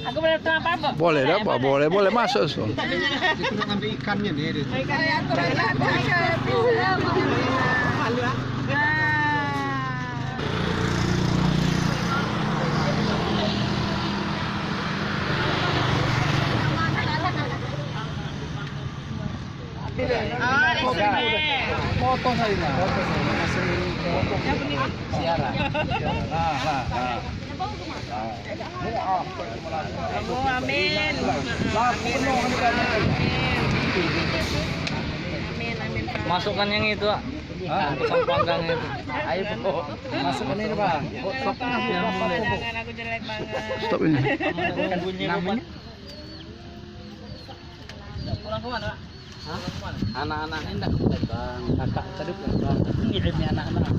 Aku boleh tengah apa? Boleh dah, Pak. Boleh masuk. So. Itu ngambil ikannya nih. Foto saya mah. Siaran. Amin. Masukkan yang itu, Pak. Tukang panggang itu. Ayo, Bu. Masukkan ini, Pak. Jangan aku jelek banget. Stop ini. Namanya Pulang ke mana, Pak? anak-anak ini enggak Bang. Kakak tadi Bang. Ini anak-anak.